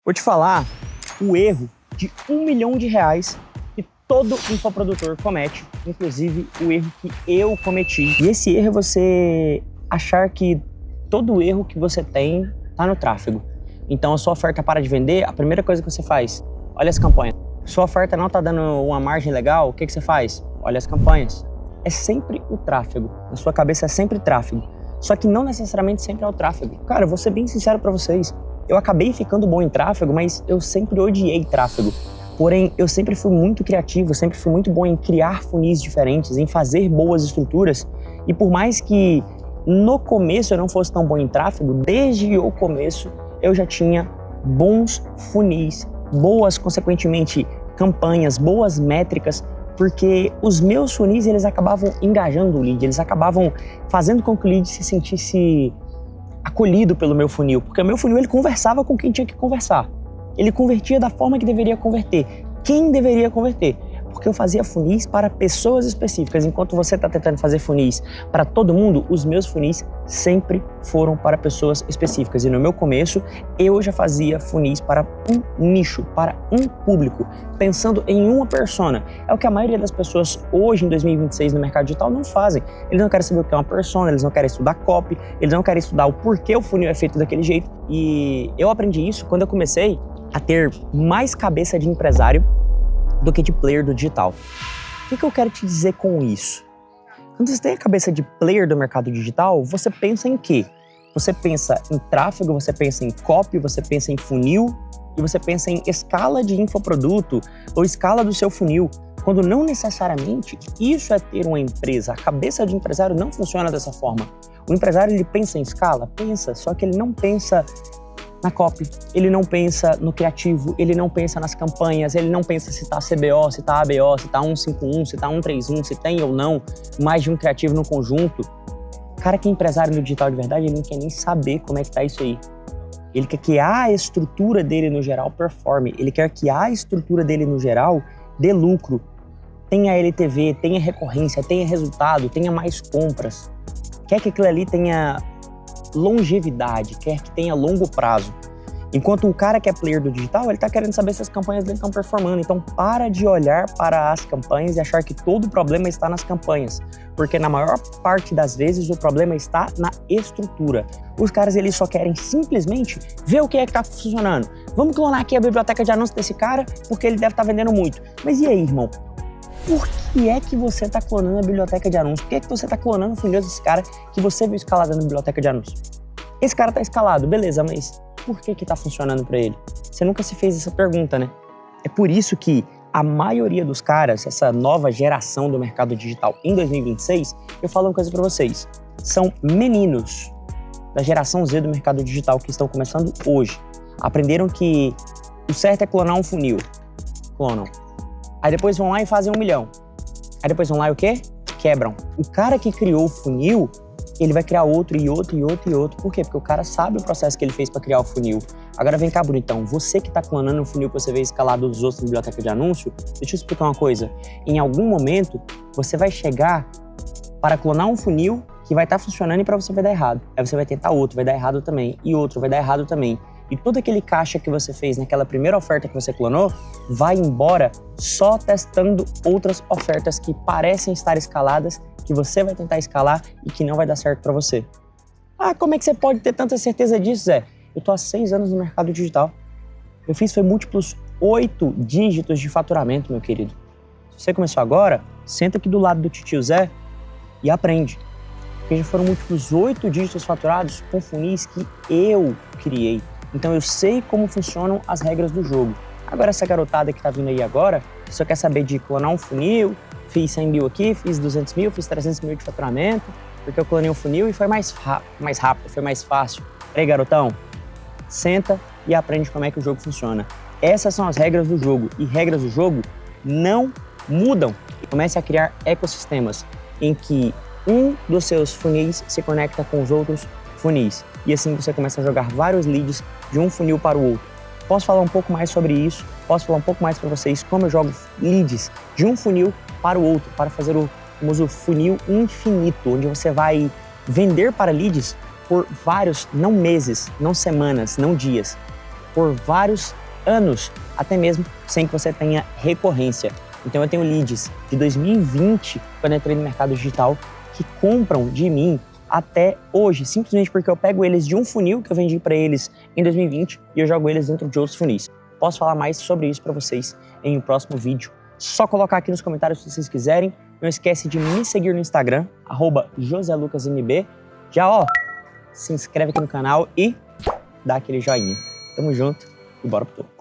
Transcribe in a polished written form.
Vou te falar o erro de R$ 1 milhão que todo infoprodutor comete, inclusive o erro que eu cometi. E esse erro é você achar que todo erro que você tem tá no tráfego. Então a sua oferta para de vender, a primeira coisa que você faz, olha as campanhas. Sua oferta não tá dando uma margem legal, o que você faz? Olha as campanhas. É sempre o tráfego. Na sua cabeça é sempre tráfego. Só que não necessariamente sempre é o tráfego. Cara, eu vou ser bem sincero pra vocês. Eu acabei ficando bom em tráfego, mas eu sempre odiei tráfego. Porém, eu sempre fui muito criativo, sempre fui muito bom em criar funis diferentes, em fazer boas estruturas. E por mais que no começo eu não fosse tão bom em tráfego, desde o começo eu já tinha bons funis, boas, consequentemente, campanhas, boas métricas, porque os meus funis, eles acabavam engajando o lead, eles acabavam fazendo com que o lead se sentisse acolhido pelo meu funil, porque o meu funil ele conversava com quem tinha que conversar. Ele convertia da forma que deveria converter. Quem deveria converter? Porque eu fazia funis para pessoas específicas. Enquanto você está tentando fazer funis para todo mundo, os meus funis sempre foram para pessoas específicas. E no meu começo, eu já fazia funis para um nicho, para um público, pensando em uma persona. É o que a maioria das pessoas hoje, em 2026, no mercado digital, não fazem. Eles não querem saber o que é uma persona, eles não querem estudar copy, eles não querem estudar o porquê o funil é feito daquele jeito. E eu aprendi isso quando eu comecei a ter mais cabeça de empresário do que de player do digital. O que eu quero te dizer com isso? Quando você tem a cabeça de player do mercado digital, você pensa em quê? Você pensa em tráfego, você pensa em copy, você pensa em funil e você pensa em escala de infoproduto ou escala do seu funil, quando não necessariamente isso é ter uma empresa. A cabeça de empresário não funciona dessa forma. O empresário ele pensa em escala? Pensa, só que ele não pensa na copy, ele não pensa no criativo, ele não pensa nas campanhas, ele não pensa se tá CBO, se tá ABO, se tá 151, se tá 131, se tem ou não mais de um criativo no conjunto. O cara que é empresário no digital de verdade, ele não quer nem saber como é que tá isso aí. Ele quer que a estrutura dele no geral performe, ele quer que a estrutura dele no geral dê lucro, tenha LTV, tenha recorrência, tenha resultado, tenha mais compras. Quer que aquilo ali tenha longevidade, quer que tenha longo prazo. Enquanto o cara que é player do digital, ele tá querendo saber se as campanhas dele estão performando. Então para de olhar para as campanhas e achar que todo o problema está nas campanhas, porque na maior parte das vezes o problema está na estrutura. Os caras eles só querem simplesmente ver o que é que tá funcionando. Vamos clonar aqui a biblioteca de anúncios desse cara, porque ele deve estar vendendo muito. Mas e aí, irmão? Por que é que você está clonando a biblioteca de anúncios? Por que é que você está clonando o funil desse cara que você viu escalado na biblioteca de anúncios? Esse cara está escalado, beleza, mas por que está funcionando para ele? Você nunca se fez essa pergunta, né? É por isso que a maioria dos caras, essa nova geração do mercado digital em 2026, eu falo uma coisa para vocês, são meninos da geração Z do mercado digital que estão começando hoje. Aprenderam que o certo é clonar um funil. Clonam. Aí depois vão lá e fazem 1 milhão. Aí depois vão lá e o quê? Quebram. O cara que criou o funil, ele vai criar outro e outro e outro e outro. Por quê? Porque o cara sabe o processo que ele fez para criar o funil. Agora vem cá, bonitão. Você que tá clonando o funil que você vê escalado dos outros na biblioteca de anúncio, deixa eu explicar uma coisa. Em algum momento, você vai chegar para clonar um funil que vai estar funcionando e para você vai dar errado. Aí você vai tentar outro, vai dar errado também. E outro, vai dar errado também. E todo aquele caixa que você fez naquela primeira oferta que você clonou, vai embora só testando outras ofertas que parecem estar escaladas, que você vai tentar escalar e que não vai dar certo para você. Ah, como é que você pode ter tanta certeza disso, Zé? Eu tô há 6 anos no mercado digital. Eu fiz foi múltiplos 8 dígitos de faturamento, meu querido. Se você começou agora, senta aqui do lado do titio Zé e aprende. Porque já foram múltiplos 8 dígitos faturados com funis que eu criei. Então eu sei como funcionam as regras do jogo. Agora essa garotada que tá vindo aí agora, que só quer saber de clonar um funil, fiz 100 mil aqui, fiz 200 mil, fiz 300 mil de faturamento, porque eu clonei um funil e foi mais rápido, foi mais fácil. Ei, garotão, senta e aprende como é que o jogo funciona. Essas são as regras do jogo e regras do jogo não mudam. Comece a criar ecossistemas em que um dos seus funis se conecta com os outros funis. E assim você começa a jogar vários leads de um funil para o outro. Posso falar um pouco mais sobre isso, posso falar um pouco mais para vocês como eu jogo leads de um funil para o outro, para fazer o famoso funil infinito, onde você vai vender para leads por vários, não meses, não semanas, não dias, por vários anos, até mesmo sem que você tenha recorrência. Então eu tenho leads de 2020, quando eu entrei no mercado digital, que compram de mim até hoje, simplesmente porque eu pego eles de um funil que eu vendi para eles em 2020 e eu jogo eles dentro de outros funis. Posso falar mais sobre isso para vocês em um próximo vídeo. Só colocar aqui nos comentários se vocês quiserem. Não esquece de me seguir no Instagram, @joselucasmb. Já, se inscreve aqui no canal e dá aquele joinha. Tamo junto e bora pro topo.